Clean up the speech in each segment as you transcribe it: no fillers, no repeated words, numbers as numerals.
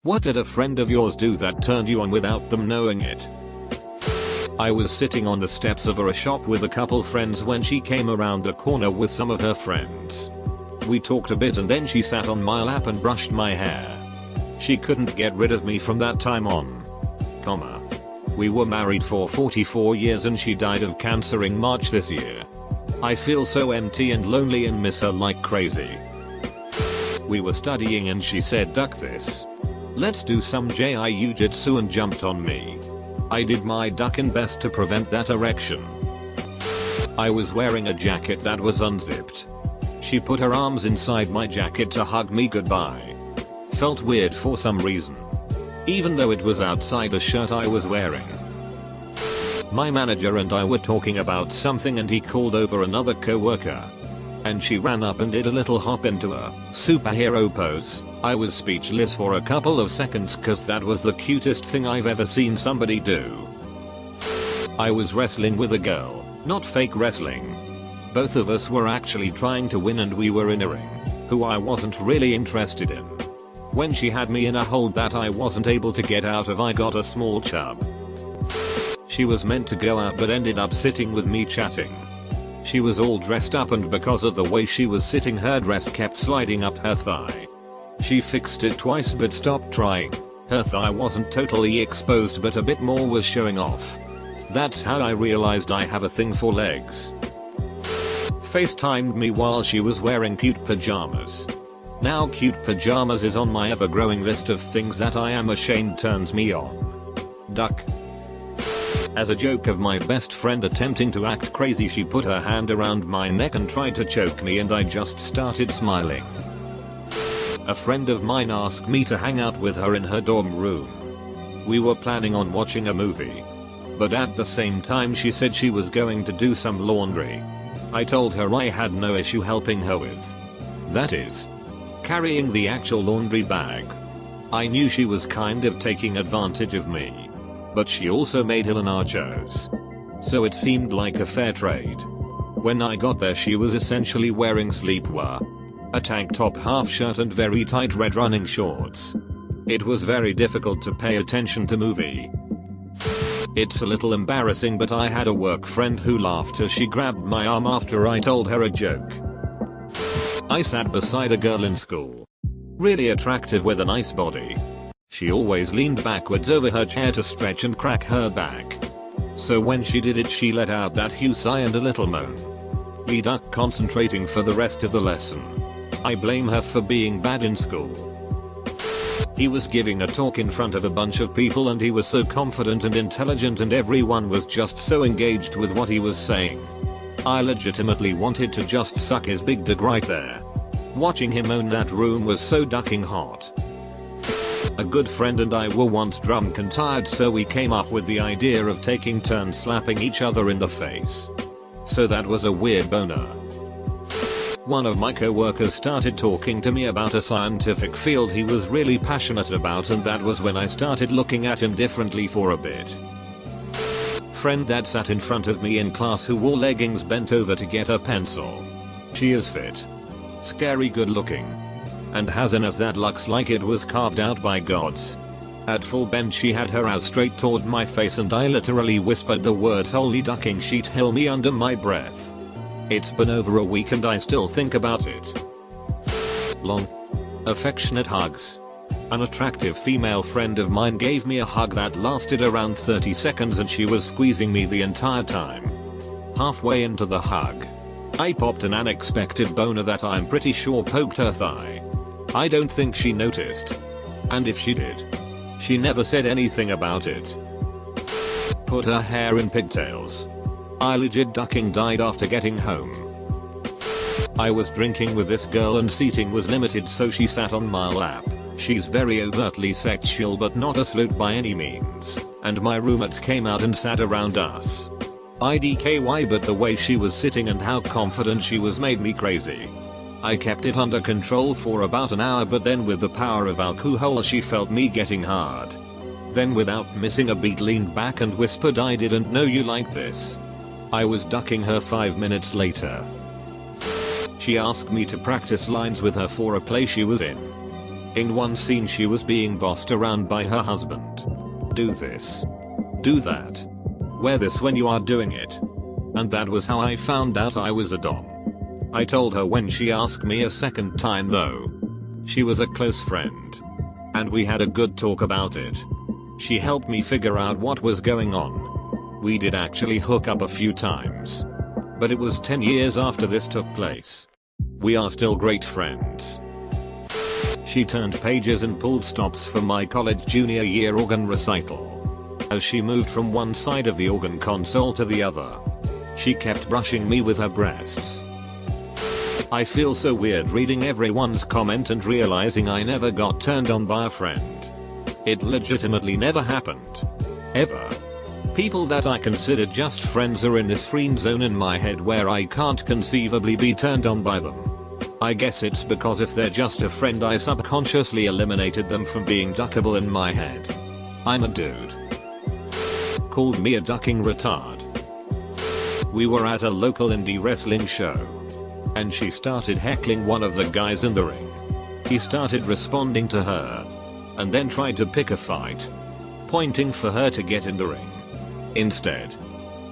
What did a friend of yours do that turned you on without them knowing it? I was sitting on the steps of a shop with a couple friends when she came around the corner with some of her friends. We talked a bit and then she sat on my lap and brushed my hair. She couldn't get rid of me from that time on. We were married for 44 years and she died of cancer in March this year. I feel so empty and lonely and miss her like crazy. We were studying and she said, "Duck this. Let's do some jiu-jitsu," and jumped on me. I did my ducking best to prevent that erection. I was wearing a jacket that was unzipped. She put her arms inside my jacket to hug me goodbye. Felt weird for some reason, even though it was outside the shirt I was wearing. My manager and I were talking about something and he called over another coworker. And she ran up and did a little hop into a superhero pose. I was speechless for a couple of seconds cause that was the cutest thing I've ever seen somebody do. I was wrestling with a girl, not fake wrestling. Both of us were actually trying to win and we were in a ring, who I wasn't really interested in. When she had me in a hold that I wasn't able to get out of, I got a small chub. She was meant to go out but ended up sitting with me chatting. She was all dressed up and because of the way she was sitting her dress kept sliding up her thigh. She fixed it twice but stopped trying. Her thigh wasn't totally exposed but a bit more was showing off. That's how I realized I have a thing for legs. FaceTimed me while she was wearing cute pajamas. Now cute pajamas is on my ever-growing list of things that I am ashamed turns me on. Duck. As a joke of my best friend attempting to act crazy, she put her hand around my neck and tried to choke me and I just started smiling. A friend of mine asked me to hang out with her in her dorm room. We were planning on watching a movie. But at the same time she said she was going to do some laundry. I told her I had no issue helping her with, that is, carrying the actual laundry bag. I knew she was kind of taking advantage of me. But she also made her nachos. So it seemed like a fair trade. When I got there she was essentially wearing sleepwear. A tank top, half shirt and very tight red running shorts. It was very difficult to pay attention to movie. It's a little embarrassing but I had a work friend who laughed as she grabbed my arm after I told her a joke. I sat beside a girl in school. Really attractive with a nice body. She always leaned backwards over her chair to stretch and crack her back. So when she did it she let out that huge sigh and a little moan. We ducked concentrating for the rest of the lesson. I blame her for being bad in school. He was giving a talk in front of a bunch of people and he was so confident and intelligent and everyone was just so engaged with what he was saying. I legitimately wanted to just suck his big dick right there. Watching him own that room was so ducking hot. A good friend and I were once drunk and tired, so we came up with the idea of taking turns slapping each other in the face. So that was a weird boner. One of my coworkers started talking to me about a scientific field he was really passionate about and that was when I started looking at him differently for a bit. Friend that sat in front of me in class who wore leggings bent over to get a pencil. She is fit, scary good looking, and has an ass that looks like it was carved out by gods. At full bend she had her ass straight toward my face and I literally whispered the words "holy ducking sheet hill me" under my breath. It's been over a week and I still think about it. Long, affectionate hugs. An attractive female friend of mine gave me a hug that lasted around 30 seconds and she was squeezing me the entire time. Halfway into the hug, I popped an unexpected boner that I'm pretty sure poked her thigh. I don't think she noticed. And if she did, she never said anything about it. Put her hair in pigtails. I legit ducking died after getting home. I was drinking with this girl and seating was limited so she sat on my lap. She's very overtly sexual but not a slut by any means. And my roommates came out and sat around us. IDKY, but the way she was sitting and how confident she was made me crazy. I kept it under control for about an hour but then with the power of alcohol she felt me getting hard. Then without missing a beat leaned back and whispered, "I didn't know you like this." I was ducking her 5 minutes later. She asked me to practice lines with her for a play she was in. In one scene she was being bossed around by her husband. Do this. Do that. Wear this when you are doing it. And that was how I found out I was a dom. I told her when she asked me a second time though. She was a close friend. And we had a good talk about it. She helped me figure out what was going on. We did actually hook up a few times. But it was 10 years after this took place. We are still great friends. She turned pages and pulled stops for my college junior year organ recital. As she moved from one side of the organ console to the other, she kept brushing me with her breasts. I feel so weird reading everyone's comment and realizing I never got turned on by a friend. It legitimately never happened. Ever. People that I consider just friends are in this friend zone in my head where I can't conceivably be turned on by them. I guess it's because if they're just a friend I subconsciously eliminated them from being duckable in my head. I'm a dude. Called me a ducking retard. We were at a local indie wrestling show. And she started heckling one of the guys in the ring. He started responding to her. And then tried to pick a fight. Pointing for her to get in the ring. Instead,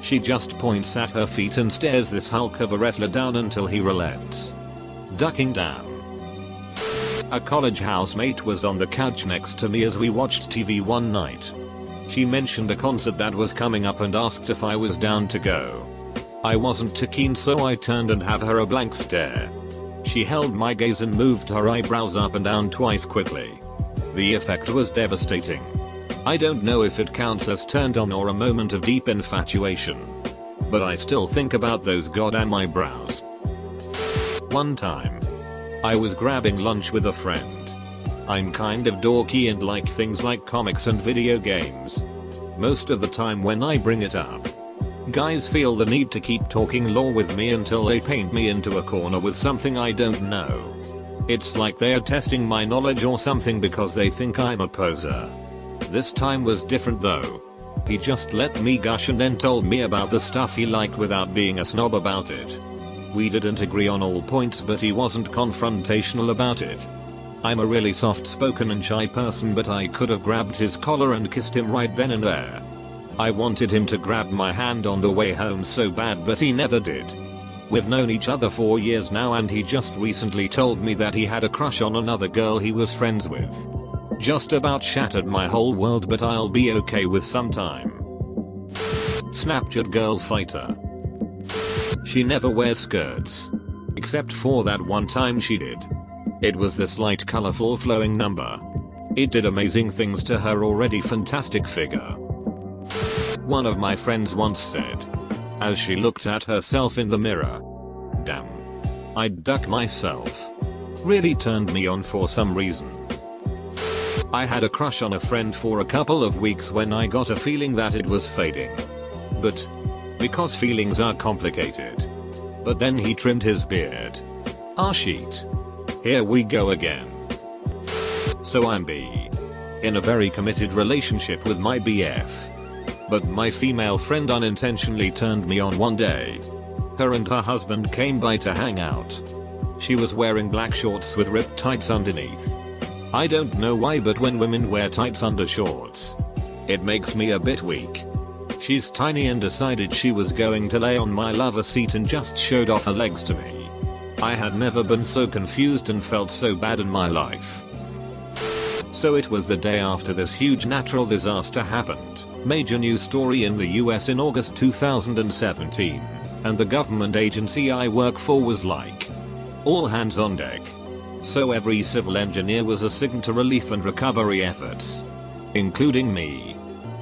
she just points at her feet and stares this hulk of a wrestler down until he relents. Ducking down. A college housemate was on the couch next to me as we watched TV one night. She mentioned a concert that was coming up and asked if I was down to go. I wasn't too keen, so I turned and had her a blank stare. She held my gaze and moved her eyebrows up and down twice quickly. The effect was devastating. I don't know if it counts as turned on or a moment of deep infatuation. But I still think about those goddamn eyebrows. One time, I was grabbing lunch with a friend. I'm kind of dorky and like things like comics and video games. Most of the time when I bring it up, guys feel the need to keep talking lore with me until they paint me into a corner with something I don't know. It's like they're testing my knowledge or something because they think I'm a poser. This time was different though. He just let me gush and then told me about the stuff he liked without being a snob about it. We didn't agree on all points, but he wasn't confrontational about it. I'm a really soft-spoken and shy person, but I could have grabbed his collar and kissed him right then and there. I wanted him to grab my hand on the way home so bad, but he never did. We've known each other 4 years now and he just recently told me that he had a crush on another girl he was friends with. Just about shattered my whole world, but I'll be okay with some time. Snapchat girl fighter. She never wears skirts. Except for that one time she did. It was this light, colorful, flowing number. It did amazing things to her already fantastic figure. One of my friends once said, as she looked at herself in the mirror, "Damn, I'd duck myself." Really turned me on for some reason. I had a crush on a friend for a couple of weeks when I got a feeling that it was fading. But because feelings are complicated. But then he trimmed his beard. Ah shit. Here we go again. So I'm in a very committed relationship with my BF. But my female friend unintentionally turned me on one day. Her and her husband came by to hang out. She was wearing black shorts with ripped tights underneath. I don't know why, but when women wear tights under shorts, it makes me a bit weak. She's tiny and decided she was going to lay on my lover seat and just showed off her legs to me. I had never been so confused and felt so bad in my life. So it was the day after this huge natural disaster happened. Major news story in the US in August 2017. And the government agency I work for was like, all hands on deck. So every civil engineer was assigned to relief and recovery efforts. Including me.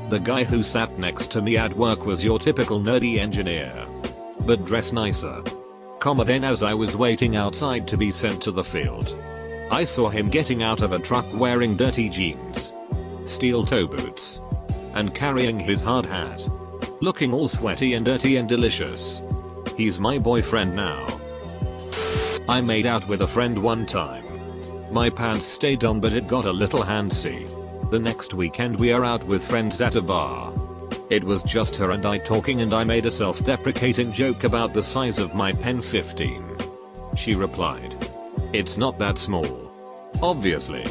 The guy who sat next to me at work was your typical nerdy engineer. But dressed nicer. Then as I was waiting outside to be sent to the field, I saw him getting out of a truck wearing dirty jeans, steel toe boots, and carrying his hard hat. Looking all sweaty and dirty and delicious. He's my boyfriend now. I made out with a friend one time. My pants stayed on but it got a little handsy. The next weekend we are out with friends at a bar. It was just her and I talking and I made a self-deprecating joke about the size of my pen 15. She replied, "It's not that small." Obviously.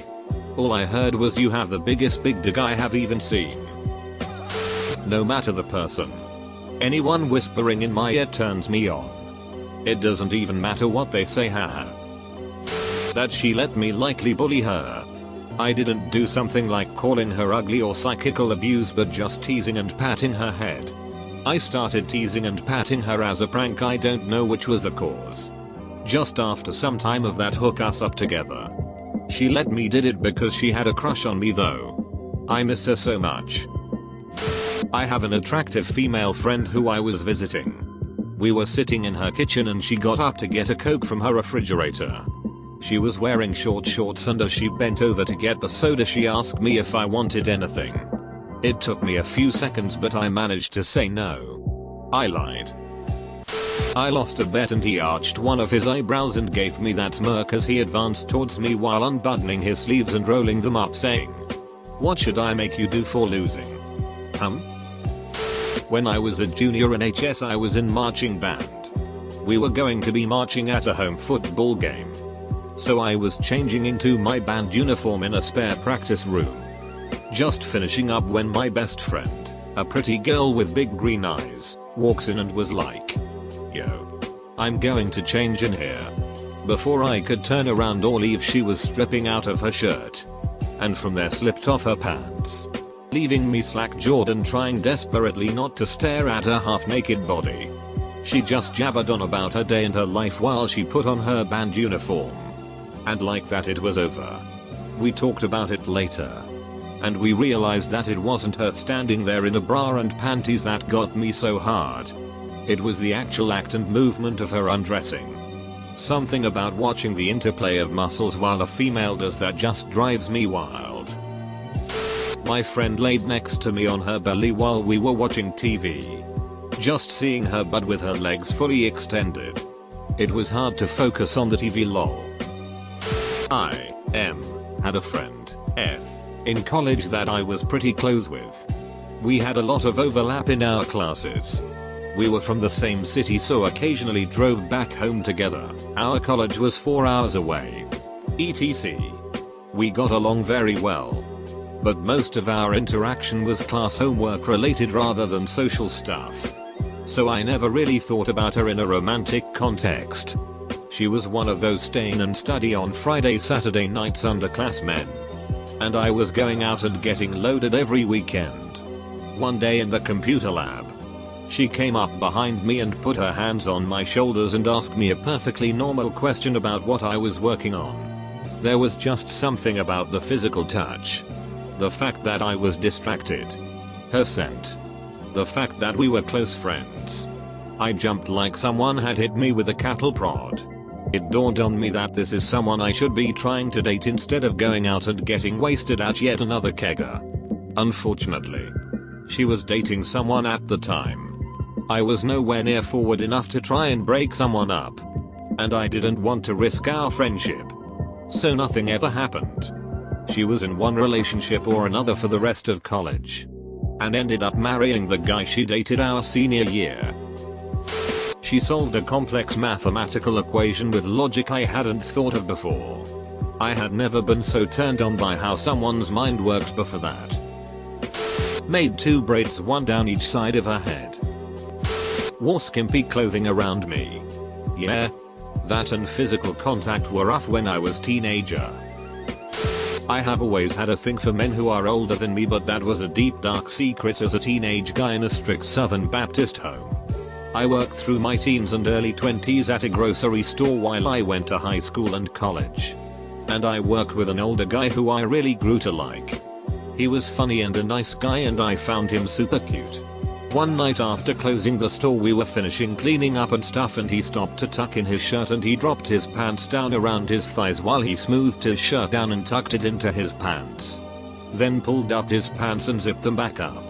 All I heard was, "You have the biggest big dick I have even seen." No matter the person, anyone whispering in my ear turns me on. It doesn't even matter what they say, haha. That she let me lightly bully her. I didn't do something like calling her ugly or psychical abuse, but just teasing and patting her head. I started teasing and patting her as a prank. I don't know which was the cause. Just after some time of that hook us up together. She let me did it because she had a crush on me though. I miss her so much. I have an attractive female friend who I was visiting. We were sitting in her kitchen and she got up to get a Coke from her refrigerator. She was wearing short shorts, and as she bent over to get the soda she asked me if I wanted anything. It took me a few seconds, but I managed to say no. I lied. I lost a bet and he arched one of his eyebrows and gave me that smirk as he advanced towards me while unbuttoning his sleeves and rolling them up, saying, "What should I make you do for losing?" When I was a junior in HS, I was in marching band. We were going to be marching at a home football game. So I was changing into my band uniform in a spare practice room. Just finishing up when my best friend, a pretty girl with big green eyes, walks in and was like, "Yo, I'm going to change in here." Before I could turn around or leave, she was stripping out of her shirt. And from there slipped off her pants, leaving me slack-jawed and trying desperately not to stare at her half-naked body. She just jabbered on about her day and her life while she put on her band uniform. And like that it was over. We talked about it later. And we realized that it wasn't her standing there in a bra and panties that got me so hard. It was the actual act and movement of her undressing. Something about watching the interplay of muscles while a female does that just drives me wild. My friend laid next to me on her belly while we were watching TV. Just seeing her butt with her legs fully extended. It was hard to focus on the TV, lol. I had a friend, F, in college that I was pretty close with. We had a lot of overlap in our classes. We were from the same city, so occasionally drove back home together. Our college was 4 hours away. etc. We got along very well. But most of our interaction was class homework related rather than social stuff. So I never really thought about her in a romantic context. She was one of those staying and study on Friday Saturday nights underclassmen. And I was going out and getting loaded every weekend. One day in the computer lab, she came up behind me and put her hands on my shoulders and asked me a perfectly normal question about what I was working on. There was just something about the physical touch. The fact that I was distracted. Her scent. The fact that we were close friends. I jumped like someone had hit me with a cattle prod. It dawned on me that this is someone I should be trying to date instead of going out and getting wasted at yet another kegger. Unfortunately, she was dating someone at the time. I was nowhere near forward enough to try and break someone up. And I didn't want to risk our friendship. So nothing ever happened. She was in one relationship or another for the rest of college. And ended up marrying the guy she dated our senior year. She solved a complex mathematical equation with logic I hadn't thought of before. I had never been so turned on by how someone's mind works before that. Made 2 braids, one down each side of her head. Wore skimpy clothing around me. Yeah. That and physical contact were rough when I was teenager. I have always had a thing for men who are older than me, but that was a deep dark secret as a teenage guy in a strict Southern Baptist home. I worked through my teens and early 20s at a grocery store while I went to high school and college. And I worked with an older guy who I really grew to like. He was funny and a nice guy, and I found him super cute. One night after closing the store, we were finishing cleaning up and stuff, and he stopped to tuck in his shirt and he dropped his pants down around his thighs while he smoothed his shirt down and tucked it into his pants. Then pulled up his pants and zipped them back up.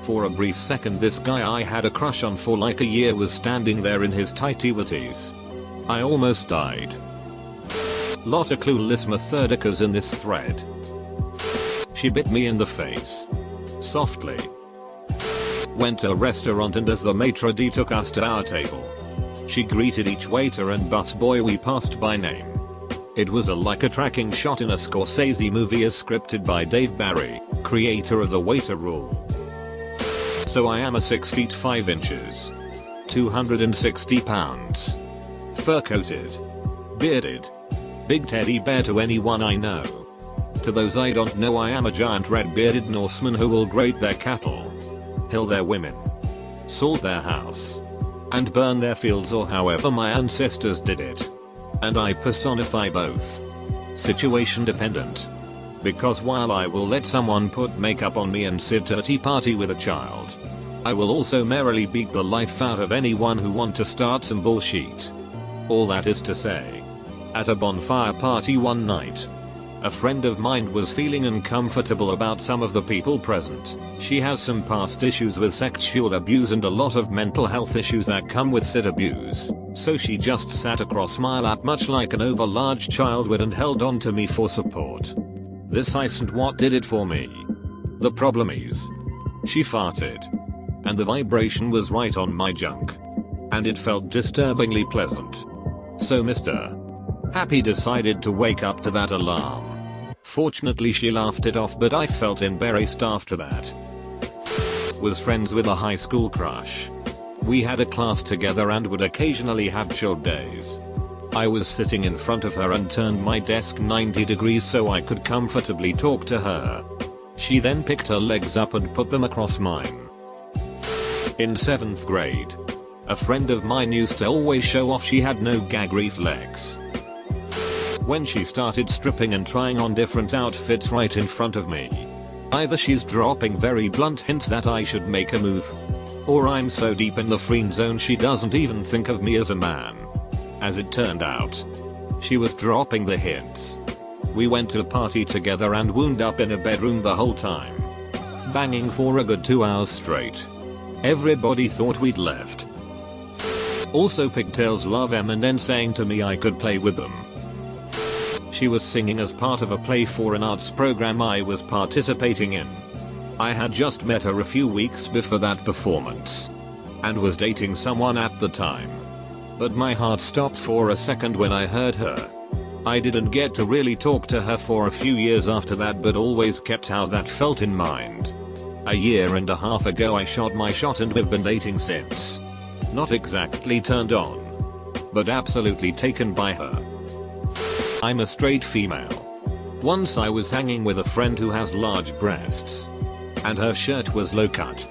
For a brief second, this guy I had a crush on for like a year was standing there in his tighty whities. I almost died. Lot of clueless methodicas in this thread. She bit me in the face. Softly. Went to a restaurant, and as the maitre d' took us to our table, she greeted each waiter and busboy we passed by name. It was like a tracking shot in a Scorsese movie as scripted by Dave Barry, creator of The Waiter Rule. So I am a 6 feet 5 inches, 260 pounds, fur-coated, bearded, big teddy bear to anyone I know. To those I don't know, I am a giant red-bearded Norseman who will grate their cattle, kill their women, salt their house, and burn their fields, or however my ancestors did it. And I personify both. Situation dependent. Because while I will let someone put makeup on me and sit at a tea party with a child, I will also merrily beat the life out of anyone who want to start some bullshit. All that is to say, at a bonfire party one night, a friend of mine was feeling uncomfortable about some of the people present. She has some past issues with sexual abuse and a lot of mental health issues that come with said abuse, so she just sat across my lap much like an overlarge child would and held on to me for support. This isn't what did it for me. The problem is, she farted, and the vibration was right on my junk, and it felt disturbingly pleasant. So Mr. Happy decided to wake up to that alarm. Fortunately she laughed it off, but I felt embarrassed after that. Was friends with a high school crush. We had a class together and would occasionally have chill days. I was sitting in front of her and turned my desk 90 degrees so I could comfortably talk to her. She then picked her legs up and put them across mine. In 7th grade, a friend of mine used to always show off she had no gag reflex. When she started stripping and trying on different outfits right in front of me, either she's dropping very blunt hints that I should make a move, or I'm so deep in the friend zone she doesn't even think of me as a man. As it turned out, she was dropping the hints. We went to a party together and wound up in a bedroom the whole time, banging for a good 2 hours straight. Everybody thought we'd left. Also pigtails love em and then saying to me I could play with them. She was singing as part of a play for an arts program I was participating in. I had just met her a few weeks before that performance, and was dating someone at the time. But my heart stopped for a second when I heard her. I didn't get to really talk to her for a few years after that, but always kept how that felt in mind. A year and a half ago I shot my shot and we've been dating since. Not exactly turned on, but absolutely taken by her. I'm a straight female. Once I was hanging with a friend who has large breasts, and her shirt was low cut.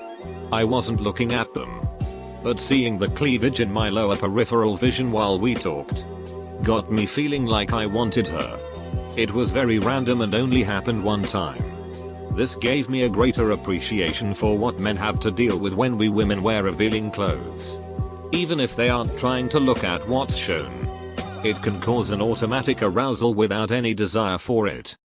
I wasn't looking at them, but seeing the cleavage in my lower peripheral vision while we talked got me feeling like I wanted her. It was very random and only happened one time. This gave me a greater appreciation for what men have to deal with when we women wear revealing clothes. Even if they aren't trying to look at what's shown, it can cause an automatic arousal without any desire for it.